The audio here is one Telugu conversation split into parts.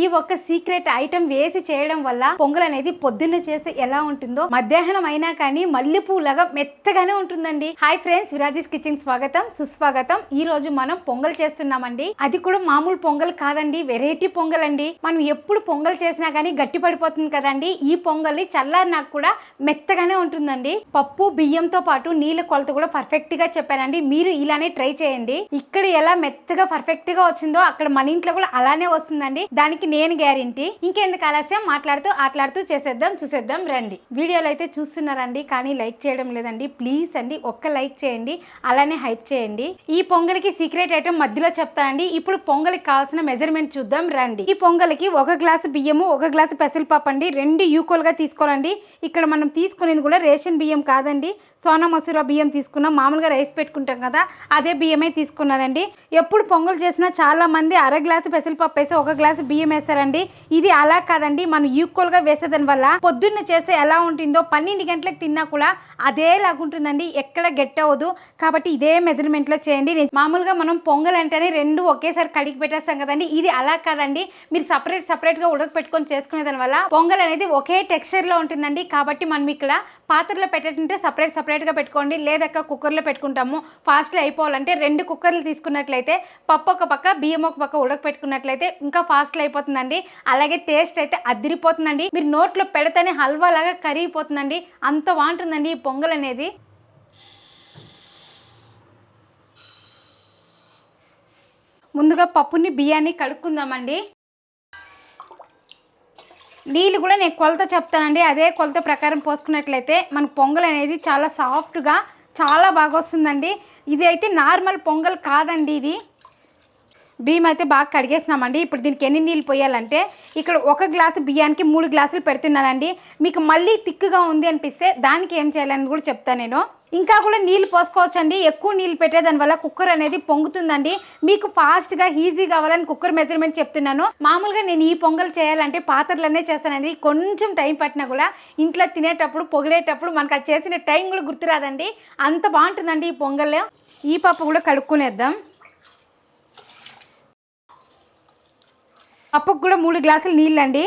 ఈ ఒక్క సీక్రెట్ ఐటమ్ వేసి చేయడం వల్ల పొంగల్ అనేది పొద్దున్న చేస్తే ఎలా ఉంటుందో మధ్యాహ్నం అయినా కానీ మల్లెపూలాగా మెత్తగానే ఉంటుందండి. హాయ్ ఫ్రెండ్స్, విరాజీస్ కిచెన్ స్వాగతం సుస్వాగతం. ఈ రోజు మనం పొంగల్ చేస్తున్నామండి. అది కూడా మామూలు పొంగల్ కాదండి, వెరైటీ పొంగల్ అండి. మనం ఎప్పుడు పొంగల్ చేసినా కానీ గట్టి పడిపోతుంది కదండి. ఈ పొంగల్ చల్లారినాక కూడా మెత్తగానే ఉంటుందండి. పప్పు బియ్యంతో పాటు నీళ్ళ కొలత కూడా పర్ఫెక్ట్ గా చెప్పానండి. మీరు ఇలానే ట్రై చేయండి. ఇక్కడ ఎలా మెత్తగా పర్ఫెక్ట్ గా వచ్చిందో అక్కడ మన ఇంట్లో కూడా అలానే వస్తుందండి. దానికి నేను గ్యారెంటీ. ఇంకెందుకు ఆలస్యం, ఆటలాడుతూ చూసేద్దాం రండి. వీడియోలు అయితే చూస్తున్నారండి కానీ లైక్ చేయడం లేదండి. ప్లీజ్ అండి ఒక్క లైక్ చేయండి, అలానే హైప్ చేయండి. ఈ పొంగల్కి సీక్రెట్ ఐటమ్ మధ్యలో చెప్తానండి. ఇప్పుడు పొంగల్కి కావాల్సిన మెజర్మెంట్ చూద్దాం రండి. ఈ పొంగల్కి 1 గ్లాసు బియ్యము 1 గ్లాసు పెసరపప్పు అండి, 2 ఈక్వల్ గా తీసుకోవాలండి. ఇక్కడ మనం తీసుకునేది కూడా రేషన్ బియ్యం కాదండి, సోనా మసూరా బియ్యం తీసుకున్నాం. మామూలుగా రైస్ పెట్టుకుంటాం కదా, అదే బియ్యమే తీసుకున్నానండి. ఎప్పుడు పొంగల్ చేసినా చాలా మంది 1/2 గ్లాసు పెసరపప్పు వేసి 1 గ్లాసు బియ్యం వేస్తారండి. ఇది అలా కాదండి, మనం ఈక్వల్ గా వేసేదాని వల్ల పొద్దున్న చేస్తే ఎలా ఉంటుందో 12 గంటలకు తిన్నా కూడా అదేలాగుంటుందండి, ఎక్కడ గట్టి అవ్వదు. కాబట్టి ఇదే మెజర్మెంట్ లో చేయండి. మామూలుగా మనం పొంగల్ అంటేనే 2 ఒకేసారి కడిగి పెట్టేస్తాం కదండి, ఇది అలా కాదండి. మీరు సపరేట్ గా ఉడకపెట్టుకొని చేసుకునే దాని వల్ల పొంగల్ అనేది ఒకే టెక్స్చర్ లో ఉంటుందండి. కాబట్టి మనం ఇక్కడ పాత్రలో పెట్టేటంటే సపరేట్ గా పెట్టుకోండి. లేదక్క కుక్కర్లో పెట్టుకుంటాము, ఫాస్ట్గా అయిపోవాలంటే 2 కుక్కర్లు తీసుకున్నట్లయితే పప్పు ఒక పక్క బియ్యం ఒక పక్క ఉడకపెట్టుకున్నట్లయితే ఇంకా ఫాస్ట్గా అయిపోతుందండి. అలాగే టేస్ట్ అయితే అదిరిపోతుందండి. మీరు నోట్లో పెడితేనే హల్వా లాగా కరిగిపోతుందండి, అంత బాగుంటుందండి ఈ పొంగల్ అనేది. ముందుగా పప్పుని బియ్యాన్ని కడుక్కుందామండి. నీళ్ళు కూడా నేను కొలత చెప్తానండి, అదే కొలత ప్రకారం పోసుకున్నట్లయితే మన పొంగల్ అనేది చాలా సాఫ్ట్గా చాలా బాగా వస్తుందండి. ఇది అయితే నార్మల్ పొంగల్ కాదండి. ఇది బియ్యం అయితే బాగా కడిగేసినామండి. ఇప్పుడు దీనికి ఎన్ని నీళ్ళు పోయాలంటే ఇక్కడ 1 గ్లాసు బియ్యానికి 3 గ్లాసులు పెడుతున్నానండి. మీకు మళ్ళీ తిక్కుగా ఉంది అనిపిస్తే దానికి ఏం చేయాలని కూడా చెప్తాను నేను. ఇంకా కూడా నీళ్ళు పోసుకోవచ్చండి. ఎక్కువ నీళ్ళు పెట్టేదాని వల్ల కుక్కర్ అనేది పొంగుతుందండి. మీకు ఫాస్ట్గా ఈజీ కావాలని కుక్కర్ మెజర్మెంట్ చెప్తున్నాను. మామూలుగా నేను ఈ పొంగల్ చేయాలంటే పాత్రలనే చేస్తానండి. కొంచెం టైం పట్టినా కూడా ఇంట్లో తినేటప్పుడు పొగిలేటప్పుడు మనకు అది చేసిన టైం కూడా గుర్తురాదండి, అంత బాగుంటుందండి ఈ పొంగల్. ఈ పప్పు కూడా కడుక్కునేద్దాం. పప్పుకు కూడా 3 గ్లాసులు నీళ్ళండి.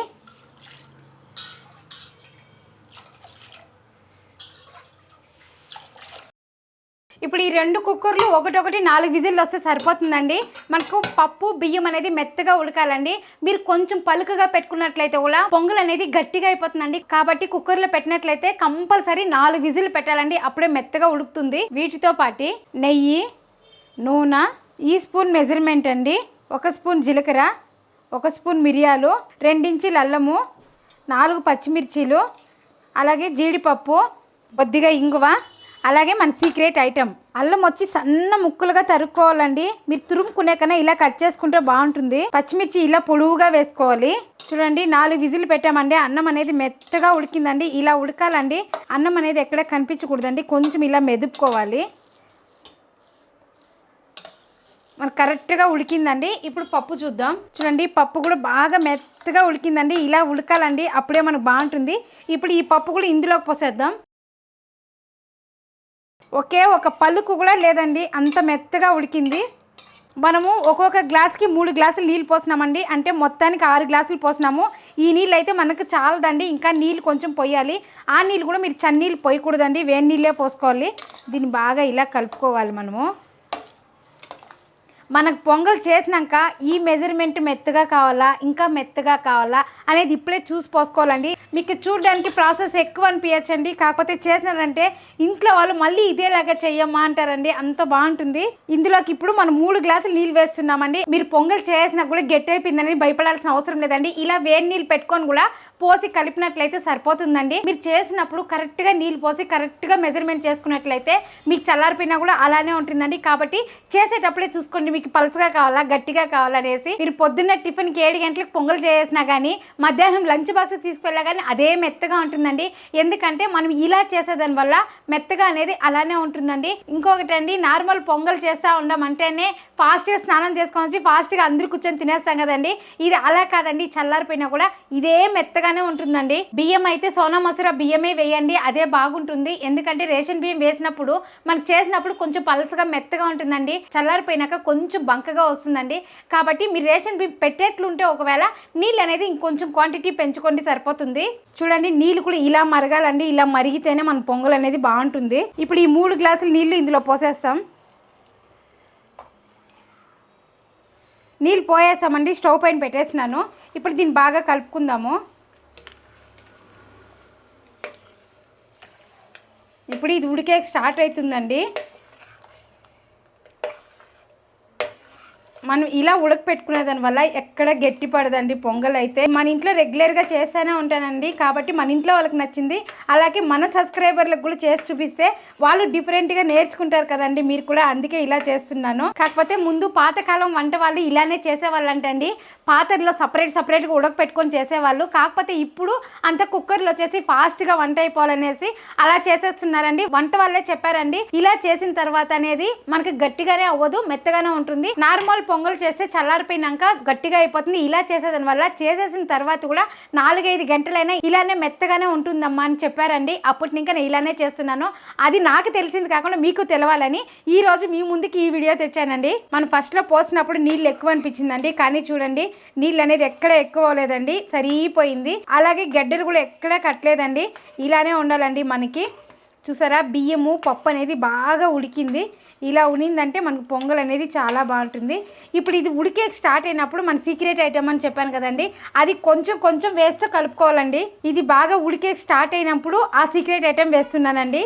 ఇప్పుడు ఈ 2 కుక్కర్లు ఒకటొకటి 4 విజిల్లు వస్తే సరిపోతుందండి. మనకు పప్పు బియ్యం అనేది మెత్తగా ఉడకాలండి. మీరు కొంచెం పలుకుగా పెట్టుకున్నట్లయితే కూడా పొంగల్ అనేది గట్టిగా అయిపోతుందండి. కాబట్టి కుక్కర్లో పెట్టినట్లయితే కంపల్సరీ 4 విజిల్లు పెట్టాలండి, అప్పుడే మెత్తగా ఉడుకుతుంది. వీటితో పాటు నెయ్యి, నూనె, ఈ స్పూన్ మెజర్మెంట్ అండి, 1 స్పూన్ జీలకర్ర, 1 స్పూన్ మిరియాలు, 2 ఇంచుల అల్లము, 4 పచ్చిమిర్చీలు, అలాగే జీడిపప్పు, కొద్దిగా ఇంగువ, అలాగే మన సీక్రెట్ ఐటమ్ అల్లం వచ్చి సన్న ముక్కలుగా తరుక్కోవాలండి. మీరు తురుముకునే కన్నా ఇలా కట్ చేసుకుంటే బాగుంటుంది. పచ్చిమిర్చి ఇలా పొడవుగా వేసుకోవాలి. చూడండి 4 విజిల్ పెట్టామండి. అన్నం అనేది మెత్తగా ఉడికిందండి. ఇలా ఉడకాలండి, అన్నం అనేది ఎక్కడ కనిపించకూడదండి, కొంచెం ఇలా మెదుపుకోవాలి. మనకు కరెక్ట్గా ఉడికిందండి. ఇప్పుడు పప్పు చూద్దాం. చూడండి పప్పు కూడా బాగా మెత్తగా ఉడికిందండి. ఇలా ఉడకాలండి, అప్పుడే మనకు బాగుంటుంది. ఇప్పుడు ఈ పప్పు కూడా ఇందులోకి పోసేద్దాం. ఒకే ఒక పలుకు కూడా లేదండి, అంత మెత్తగా ఉడికింది. మనము ఒక్కొక్క గ్లాస్కి 3 గ్లాసులు నీళ్ళు పోసినామండి, అంటే మొత్తానికి 6 గ్లాసులు పోసినాము. ఈ నీళ్ళు అయితే మనకు చాలదండి, ఇంకా నీళ్ళు కొంచెం పోయాలి. ఆ నీళ్ళు కూడా మీరు చన్నీళ్ళు పోయకూడదండి, వేడి నీళ్ళే పోసుకోవాలి. దీన్ని బాగా ఇలా కలుపుకోవాలి. మనకు పొంగల్ చేసినాక ఈ మెజర్మెంట్ మెత్తగా కావాలా ఇంకా మెత్తగా కావాలా అనేది ఇప్పుడే చూసి పోసుకోవాలండి. మీకు చూడడానికి ప్రాసెస్ ఎక్కువ అనిపించండి, కాకపోతే చేసినారంటే ఇంట్లో వాళ్ళు మళ్ళీ ఇదేలాగా చెయ్యమ్మా అంటారండి, అంత బాగుంటుంది. ఇందులోకి ఇప్పుడు మనం 3 గ్లాసులు నీళ్ళు వేస్తున్నామండి. మీరు పొంగల్ చేసినా కూడా గట్టి అయిపోయిందని భయపడాల్సిన అవసరం లేదండి. ఇలా వేడి నీళ్ళు పెట్టుకొని కూడా పోసి కలిపినట్లయితే సరిపోతుందండి. మీరు చేసినప్పుడు కరెక్ట్గా నీళ్ళు పోసి కరెక్ట్గా మెజర్మెంట్ చేసుకున్నట్లయితే మీకు చల్లారిపోయినా కూడా అలానే ఉంటుందండి. కాబట్టి చేసేటప్పుడే చూసుకోండి, మీకు పలుచగా కావాలా గట్టిగా కావాలనేసి. మీరు పొద్దున్న టిఫిన్కి 7 గంటలకు పొంగల్ చేసినా కానీ మధ్యాహ్నం లంచ్ బాక్స్ తీసుకెళ్ళా కానీ అదే మెత్తగా ఉంటుందండి. ఎందుకంటే మనం ఇలా చేసేదాని వల్ల మెత్తగా అనేది అలానే ఉంటుందండి. ఇంకొకటి అండి, నార్మల్ పొంగల్ చేస్తూ ఉండమంటేనే ఫాస్ట్గా స్నానం చేసుకొని వచ్చి ఫాస్ట్గా అందరూ కూర్చొని తినేస్తాం కదండి. ఇది అలా కాదండి, చల్లారిపోయినా కూడా ఇదే మెత్తగా మెత్తగానే ఉంటుందండి. బియ్యం అయితే సోనా మసూర బియ్యమే వేయండి, అదే బాగుంటుంది. ఎందుకంటే రేషన్ బియ్యం వేసినప్పుడు మనకు చేసినప్పుడు కొంచెం పలసగా మెత్తగా ఉంటుందండి, చల్లారిపోయినాక కొంచెం బంకగా వస్తుందండి. కాబట్టి మీరు రేషన్ బియ్యం పెట్టేట్లుంటే ఒకవేళ నీళ్ళు అనేది ఇంకొంచెం క్వాంటిటీ పెంచుకోండి, సరిపోతుంది. చూడండి నీళ్ళు కూడా ఇలా మరగాలండి, ఇలా మరిగితేనే మన పొంగల్ అనేది బాగుంటుంది. ఇప్పుడు ఈ 3 గ్లాసులు నీళ్లు ఇందులో పోసేస్తాం. నీళ్ళు పోయేస్తామండి, స్టవ్ పైన పెట్టేసినాను. ఇప్పుడు దీన్ని బాగా కలుపుకుందాము. ఇప్పుడు ఇది ఉడికే స్టార్ట్ అవుతుందండి. మనం ఇలా ఉడకపెట్టుకునే దానివల్ల ఎక్కడ గట్టి పడదండి పొంగల్ అయితే. మన ఇంట్లో రెగ్యులర్గా చేస్తూనే ఉంటానండి, కాబట్టి మన ఇంట్లో వాళ్ళకి నచ్చింది. అలాగే మన సబ్స్క్రైబర్లకు కూడా చేసి చూపిస్తే వాళ్ళు డిఫరెంట్గా నేర్చుకుంటారు కదండి, మీరు కూడా, అందుకే ఇలా చేస్తున్నాను. కాకపోతే ముందు పాతకాలం వంట వాళ్ళు ఇలానే చేసేవాళ్ళు అంటండి, పాత్రలో సపరేట్గా ఉడకపెట్టుకొని చేసేవాళ్ళు. కాకపోతే ఇప్పుడు అంత కుక్కర్లో వచ్చేసి ఫాస్ట్గా వంట అయిపోవాలనేసి అలా చేసేస్తున్నారండి. వంట వాళ్ళే చెప్పారండి, ఇలా చేసిన తర్వాత అనేది మనకి గట్టిగానే అవ్వదు, మెత్తగానే ఉంటుంది. నార్మల్ పొంగల్ చేస్తే చల్లారిపోయినాక గట్టిగా అయిపోతుంది. ఇలా చేసేదాని వల్ల చేసేసిన తర్వాత కూడా 4-5 గంటలైనా ఇలానే మెత్తగానే ఉంటుందమ్మా అని చెప్పారండి. అప్పటి ఇంకా నేను ఇలానే చేస్తున్నాను. అది నాకు తెలిసింది కాకుండా మీకు తెలవాలని ఈ రోజు మీ ముందుకి ఈ వీడియో తెచ్చానండి. మనం ఫస్ట్లో పోసినప్పుడు నీళ్ళు ఎక్కువ అనిపించిందండి, కానీ చూడండి నీళ్ళు అనేది ఎక్కడ ఎక్కువ అవ్వలేదండి, సరిపోయింది. అలాగే గడ్డలు కూడా ఎక్కడ కట్టలేదండి, ఇలానే ఉండాలండి మనకి. చూసారా బియ్యము పప్పు అనేది బాగా ఉడికింది. ఇలా ఉనిందంటే మనకు పొంగల్ అనేది చాలా బాగుంటుంది. ఇప్పుడు ఇది ఉడికే స్టార్ట్ అయినప్పుడు మన సీక్రెట్ ఐటమ్ అని చెప్పాను కదండి, అది కొంచెం వేస్తూ కలుపుకోవాలండి. ఇది బాగా ఉడికే స్టార్ట్ అయినప్పుడు ఆ సీక్రెట్ ఐటమ్ వేస్తున్నానండి.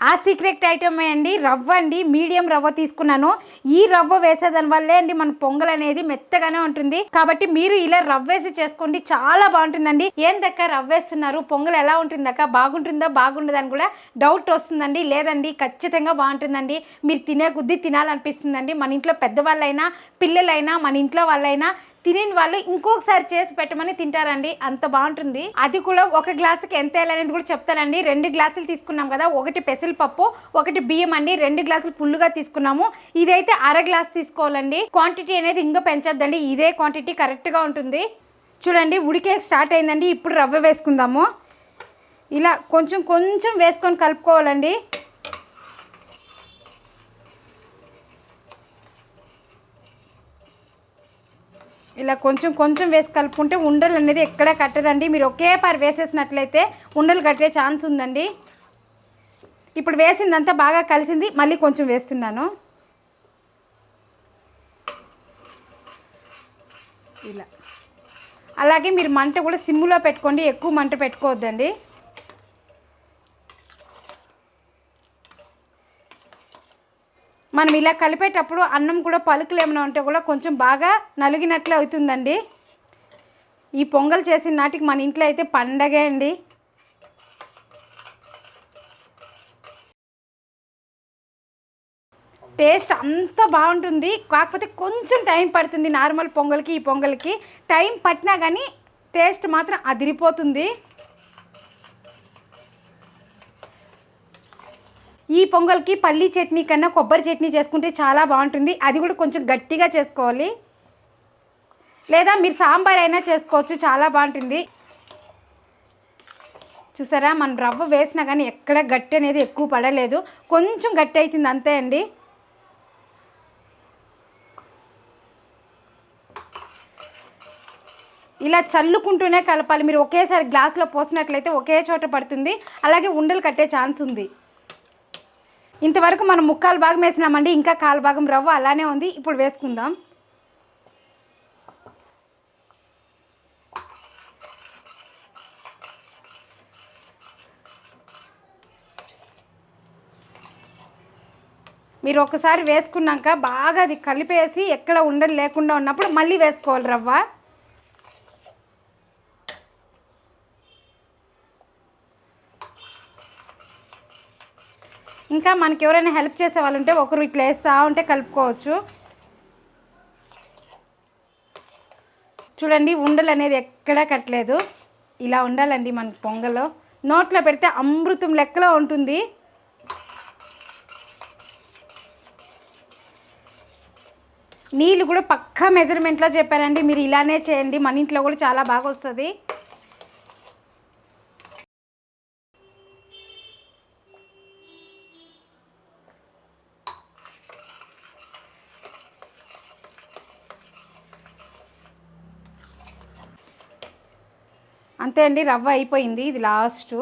ఆ సీక్రెట్ ఐటమే అండి రవ్వ అండి, మీడియం రవ్వ తీసుకున్నాను. ఈ రవ్వ వేసేదాని వల్లే అండి మన పొంగల్ అనేది మెత్తగానే ఉంటుంది. కాబట్టి మీరు ఇలా రవ్వ వేసి చేసుకోండి, చాలా బాగుంటుందండి. ఏందక్క రవ్వ వేస్తున్నారు, పొంగల్ ఎలా ఉంటుందక్క, బాగుంటుందా బాగుండదని కూడా డౌట్ వస్తుందండి. లేదండి ఖచ్చితంగా బాగుంటుందండి, మీరు తినే కొద్దీ తినాలనిపిస్తుందండి. మన ఇంట్లో పెద్దవాళ్ళైనా పిల్లలైనా మన ఇంట్లో వాళ్ళైనా తిని వాళ్ళు ఇంకొకసారి చేసి పెట్టమని తింటారండి, అంత బాగుంటుంది. అది కూడా ఒక గ్లాసుకి ఎంత వేయాలనేది కూడా చెప్తానండి. 2 గ్లాసులు తీసుకున్నాం కదా, ఒకటి పెసరపప్పు ఒకటి బియ్యం అండి, 2 గ్లాసులు ఫుల్గా తీసుకున్నాము. ఇదైతే అర గ్లాస్ తీసుకోవాలండి. క్వాంటిటీ అనేది ఇంకా పెంచొద్దండి, ఇదే క్వాంటిటీ కరెక్ట్గా ఉంటుంది. చూడండి ఉడికే స్టార్ట్ అయిందండి. ఇప్పుడు రవ్వ వేసుకుందాము. ఇలా కొంచెం వేసుకొని కలుపుకోవాలండి. ఇలా కొంచెం వేసి కలుపుకుంటే ఉండలు అనేది ఎక్కడ కట్టదండి. మీరు ఒకే పారి వేసేసినట్లయితే ఉండలు కట్టే ఛాన్స్ ఉందండి. ఇప్పుడు వేసిందంతా బాగా కలిసింది, మళ్ళీ కొంచెం వేస్తున్నాను. ఇలా అలాగే మీరు మంట కూడా సిమ్లో పెట్టుకోండి, ఎక్కువ మంట పెట్టుకోవద్దండి. మనం ఇలా కలిపేటప్పుడు అన్నం కూడా పలుకులు ఏమైనా ఉంటే కూడా కొంచెం బాగా నలిగినట్లు అవుతుందండి. ఈ పొంగల్ చేసిన నాటికి మన ఇంట్లో అయితే పండగే అండి. టేస్ట్ అంత బాగుంటుంది, కాకపోతే కొంచెం టైం పడుతుంది. నార్మల్ పొంగల్కి ఈ పొంగల్కి టైం పట్టినా కానీ టేస్ట్ మాత్రం అదిరిపోతుంది. ఈ పొంగల్కి పల్లీ చట్నీ కన్నా కొబ్బరి చట్నీ చేసుకుంటే చాలా బాగుంటుంది. అది కూడా కొంచెం గట్టిగా చేసుకోవాలి, లేదా మీరు సాంబార్ అయినా చేసుకోవచ్చు, చాలా బాగుంటుంది. చూసారా మనం రవ్వ వేసినా కానీ ఎక్కడ గట్టి అనేది ఎక్కువ పడలేదు, కొంచెం గట్టి అవుతుంది అంతే అండి. ఇలా చల్లుకుంటూనే కలపాలి. మీరు ఒకేసారి గ్లాసులో పోసినట్లయితే ఒకే చోట పడుతుంది, అలాగే ఉండలు కట్టే ఛాన్స్ ఉంది. ఇంతవరకు మనం 3/4 భాగం వేసినామండి, ఇంకా 1/4 భాగం రవ్వ అలానే ఉంది. ఇప్పుడు వేసుకుందాం. మీరు ఒకసారి వేసుకున్నాక బాగా అది కలిపేసి ఎక్కడ ఉండలు లేకుండా ఉన్నప్పుడు మళ్ళీ వేసుకోవాలి రవ్వ. ఇంకా మనకి ఎవరైనా హెల్ప్ చేసే వాళ్ళు ఉంటే ఒకరు ఇట్లా వేస్తూ ఉంటే కలుపుకోవచ్చు. చూడండి ఉండలు అనేది ఎక్కడా కట్టలేదు, ఇలా ఉండాలండి మనకి పొంగల్లో. నోట్లో పెడితే అమృతం లెక్కలో ఉంటుంది. నీళ్ళు కూడా పక్కా మెజర్మెంట్లో చెప్పానండి, మీరు ఇలానే చేయండి, మన ఇంట్లో కూడా చాలా బాగా వస్తుంది. అంతే అండి, రవ్వ అయిపోయింది. ఇది లాస్ట్.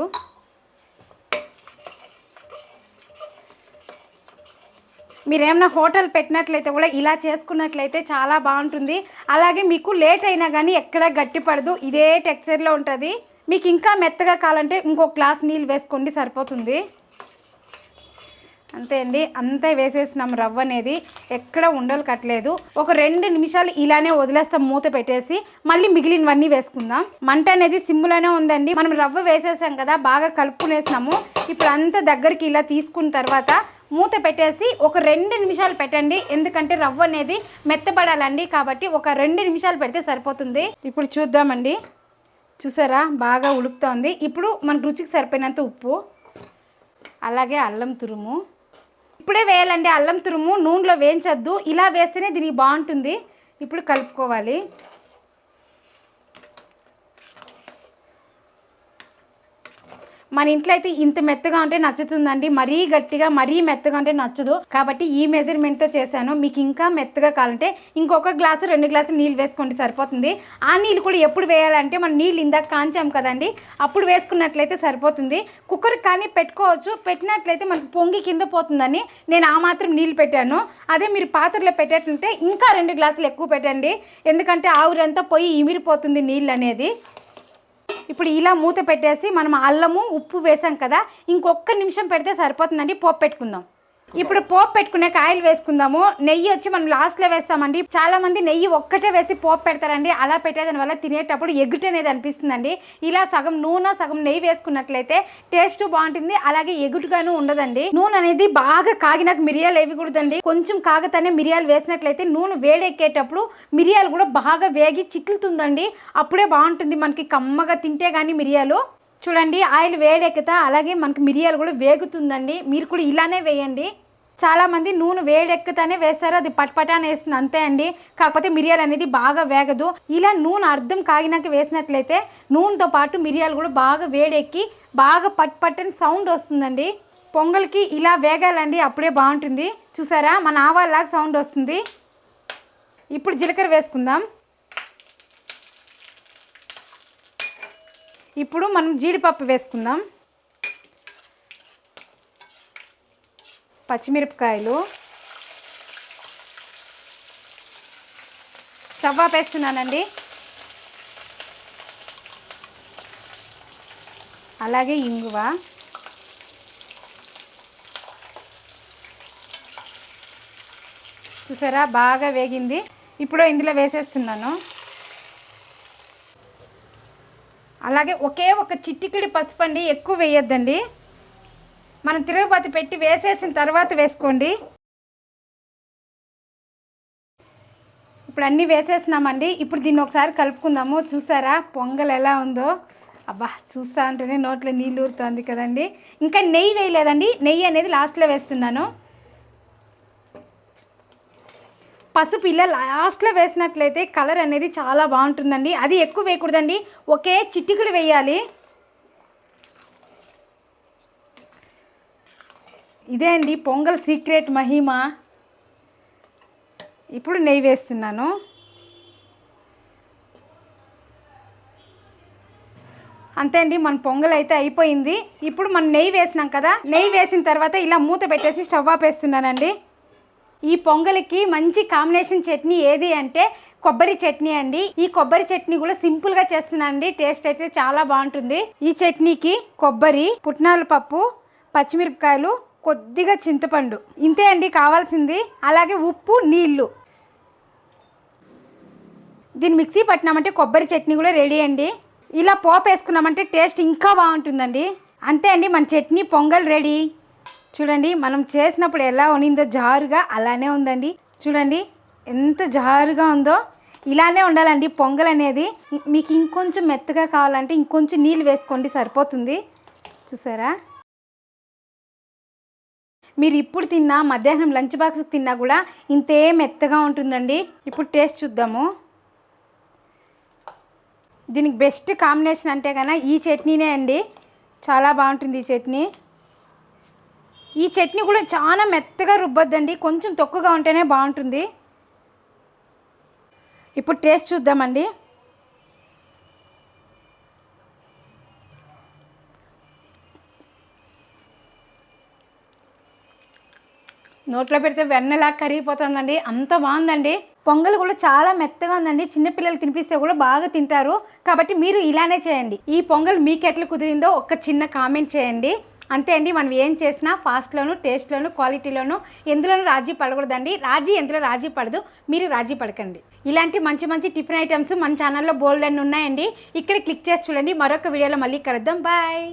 మీరేమన్నా హోటల్ పెట్టినట్లయితే కూడా ఇలా చేసుకున్నట్లయితే చాలా బాగుంటుంది. అలాగే మీకు లేట్ అయినా కానీ ఎక్కడ గట్టి పడదు, ఇదే టెక్స్చర్లో ఉంటుంది. మీకు ఇంకా మెత్తగా కావాలంటే ఇంకొక గ్లాస్ నీళ్ళు వేసుకోండి, సరిపోతుంది. అంతే అండి, అంతే వేసేసినాం. రవ్వ అనేది ఎక్కడ ఉండలు కట్టలేదు. ఒక 2 నిమిషాలు ఇలానే వదిలేస్తాం మూత పెట్టేసి. మళ్ళీ మిగిలినవన్నీ వేసుకుందాం. మంట అనేది సిమ్లోనే ఉందండి. మనం రవ్వ వేసేసాం కదా, బాగా కలుపుకునేసినాము. ఇప్పుడు అంతా దగ్గరికి ఇలా తీసుకున్న తర్వాత మూత పెట్టేసి ఒక 2 నిమిషాలు పెట్టండి. ఎందుకంటే రవ్వ అనేది మెత్తబడాలండి, కాబట్టి ఒక 2 నిమిషాలు పెడితే సరిపోతుంది. ఇప్పుడు చూద్దామండి. చూసారా, బాగా ఉడుకుతోంది. ఇప్పుడు మన రుచికి సరిపోయినంత ఉప్పు, అలాగే అల్లం తురుము. ఇప్పుడే వేయాలండి అల్లం తురుము, నూనెలో వేయించొద్దు. ఇలా వేస్తేనే దీనికి బాగుంటుంది. ఇప్పుడు కలుపుకోవాలి. మన ఇంట్లో అయితే ఇంత మెత్తగా ఉంటే నచ్చుతుందండి. మరీ గట్టిగా మరీ మెత్తగా ఉంటే నచ్చదు. కాబట్టి ఈ మెజర్మెంట్తో చేశాను. మీకు ఇంకా మెత్తగా కావాలంటే ఇంకొక గ్లాసు 2 గ్లాసులు నీళ్ళు వేసుకోండి, సరిపోతుంది. ఆ నీళ్ళు కూడా ఎప్పుడు వేయాలంటే మనం నీళ్ళు ఇందాక కాంచాం కదండి, అప్పుడు వేసుకున్నట్లయితే సరిపోతుంది. కుక్కర్ కానీ పెట్టుకోవచ్చు. పెట్టినట్లయితే మనకు పొంగి కింద పోతుందని నేను ఆ మాత్రం నీళ్ళు పెట్టాను. అదే మీరు పాత్రలో పెట్టేటంటే ఇంకా 2 గ్లాసులు ఎక్కువ పెట్టండి. ఎందుకంటే ఆవిరంతా పోయి ఇమిరిపోతుంది నీళ్ళు అనేది. ఇప్పుడు ఇలా మూత పెట్టేసి మనం అల్లము ఉప్పు వేసాం కదా, ఇంకొక నిమిషం పెడితే సరిపోతుందండి. పోపు పెట్టుకుందాం. ఇప్పుడు పోపు పెట్టుకునే ఆయిల్ వేసుకుందాము. నెయ్యి వచ్చి మనం లాస్ట్లో వేస్తామండి. చాలా మంది నెయ్యి ఒక్కటే వేసి పోపు పెడతారండి. అలా పెట్టేదాని వల్ల తినేటప్పుడు ఎగుటు అనేది అనిపిస్తుందండి. ఇలా సగం నూనె సగం నెయ్యి వేసుకున్నట్లయితే టేస్ట్ బాగుంటుంది, అలాగే ఎగుటుగాను ఉండదండి. నూనె అనేది బాగా కాగినాక మిరియాలు వేయకూడదండి. కొంచెం కాగతానే మిరియాలు వేసినట్లయితే నూనె వేడెక్కేటప్పుడు మిరియాలు కూడా బాగా వేగి చిట్లుతుందండి. అప్పుడే బాగుంటుంది మనకి కమ్మగా తింటే కానీ మిరియాలు. చూడండి, ఆయిల్ వేడెక్కుతా అలాగే మనకి మిరియాలు కూడా వేగుతుందండి. మీరు కూడా ఇలానే వేయండి. చాలామంది నూనె వేడెక్కుతానే వేస్తారు, అది పట్పటాన్ని వేస్తుంది, అంతే అండి. కాకపోతే మిరియాలు అనేది బాగా వేగదు. ఇలా నూనె అర్థం కాగినాక వేసినట్లయితే నూనెతో పాటు మిరియాలు కూడా బాగా వేడెక్కి బాగా పట్పట్టని సౌండ్ వస్తుందండి. పొంగల్కి ఇలా వేగాలండి, అప్పుడే బాగుంటుంది. చూసారా, మన ఆవాల్లాగా సౌండ్ వస్తుంది. ఇప్పుడు జీలకర్ర వేసుకుందాం. ఇప్పుడు మనం జీడిపప్పు వేసుకుందాం. పచ్చిమిరపకాయలు, స్టవ్ ఆపేస్తున్నానండి. అలాగే ఇంగువ, చూసారా బాగా వేగింది. ఇప్పుడు ఇందులో వేసేస్తున్నాను. అలాగే ఒకే ఒక చిటికెడు పసుపు అండి, ఎక్కువ వేయొద్దండి. మనం తిరుగుబాతి పెట్టి వేసేసిన తర్వాత వేసుకోండి. ఇప్పుడు అన్నీ వేసేసినామండి. ఇప్పుడు దీన్ని ఒకసారి కలుపుకుందాము. చూసారా పొంగల్ ఎలా ఉందో, అబ్బా చూస్తా అంటేనే నోట్లో నీళ్ళు ఊరుతుంది కదండి. ఇంకా నెయ్యి వేయలేదండి, నెయ్యి అనేది లాస్ట్లో వేస్తున్నాను. పసుపు ఇలా లాస్ట్లో వేసినట్లయితే కలర్ అనేది చాలా బాగుంటుందండి. అది ఎక్కువ వేయకూడదండి, ఒకే చిటికెడు వేయాలి. ఇదే అండి పొంగల్ సీక్రెట్ మహిమ. ఇప్పుడు నెయ్యి వేస్తున్నాను. అంతే అండి, మన పొంగల్ అయితే అయిపోయింది. ఇప్పుడు మనం నెయ్యి వేసినాం కదా, నెయ్యి వేసిన తర్వాత ఇలా మూత పెట్టేసి స్టవ్ ఆపేస్తున్నానండి. ఈ పొంగల్కి మంచి కాంబినేషన్ చట్నీ ఏది అంటే కొబ్బరి చట్నీ అండి. ఈ కొబ్బరి చట్నీ కూడా సింపుల్గా చేస్తున్నానండి, టేస్ట్ అయితే చాలా బాగుంటుంది. ఈ చట్నీకి కొబ్బరి, పుట్నాల పప్పు, పచ్చిమిరపకాయలు, కొద్దిగా చింతపండు, ఇంతే అండి కావాల్సింది. అలాగే ఉప్పు, నీళ్ళు. దీన్ని మిక్సీ పట్టినామంటే కొబ్బరి చట్నీ కూడా రెడీ అండి. ఇలా పోపు వేసుకున్నామంటే టేస్ట్ ఇంకా బాగుంటుందండి. అంతే అండి, మన చట్నీ పొంగల్ రెడీ. చూడండి మనం చేసినప్పుడు ఎలా ఉన్నిందో జారుగా, అలానే ఉందండి. చూడండి ఎంత జారుగా ఉందో. ఇలానే ఉండాలండి పొంగల్ అనేది. మీకు ఇంకొంచెం మెత్తగా కావాలంటే ఇంకొంచెం నీళ్ళు వేసుకోండి, సరిపోతుంది. చూసారా, మీరు ఇప్పుడు తిన్నా మధ్యాహ్నం లంచ్ బాక్స్కి తిన్నా కూడా ఇంతే మెత్తగా ఉంటుందండి. ఇప్పుడు టేస్ట్ చూద్దాము. దీనికి బెస్ట్ కాంబినేషన్ అంటే కన్నా ఈ చట్నీనే అండి, చాలా బాగుంటుంది ఈ చట్నీ. ఈ చట్నీ కూడా చాలా మెత్తగా రుబ్బొద్దండి, కొంచెం తొక్కుగా ఉంటేనే బాగుంటుంది. ఇప్పుడు టేస్ట్ చూద్దామండి. నోట్లో పెడితే వెన్నలా కరిగిపోతుందండి, అంత బాగుందండి. పొంగల్ కూడా చాలా మెత్తగా ఉందండి, చిన్నపిల్లలు తినిపిస్తే కూడా బాగా తింటారు. కాబట్టి మీరు ఇలానే చేయండి. ఈ పొంగల్ మీకు ఎట్లా కుదిరిందో ఒక చిన్న కామెంట్ చేయండి. అంతే అండి, మనం ఏం చేసినా ఫాస్ట్లోను, టేస్ట్లోను, క్వాలిటీలోను ఎందులోనూ రాజీ పడకూడదండి. ఎందులో రాజీ పడదు, మీరు రాజీ పడకండి. ఇలాంటి మంచి మంచి టిఫిన్ ఐటమ్స్ మన ఛానల్లో బోల్డ్ అన్ని ఉన్నాయండి. ఇక్కడ క్లిక్ చేసి చూడండి. మరొక వీడియోలో మళ్ళీ కలుద్దాం. బాయ్.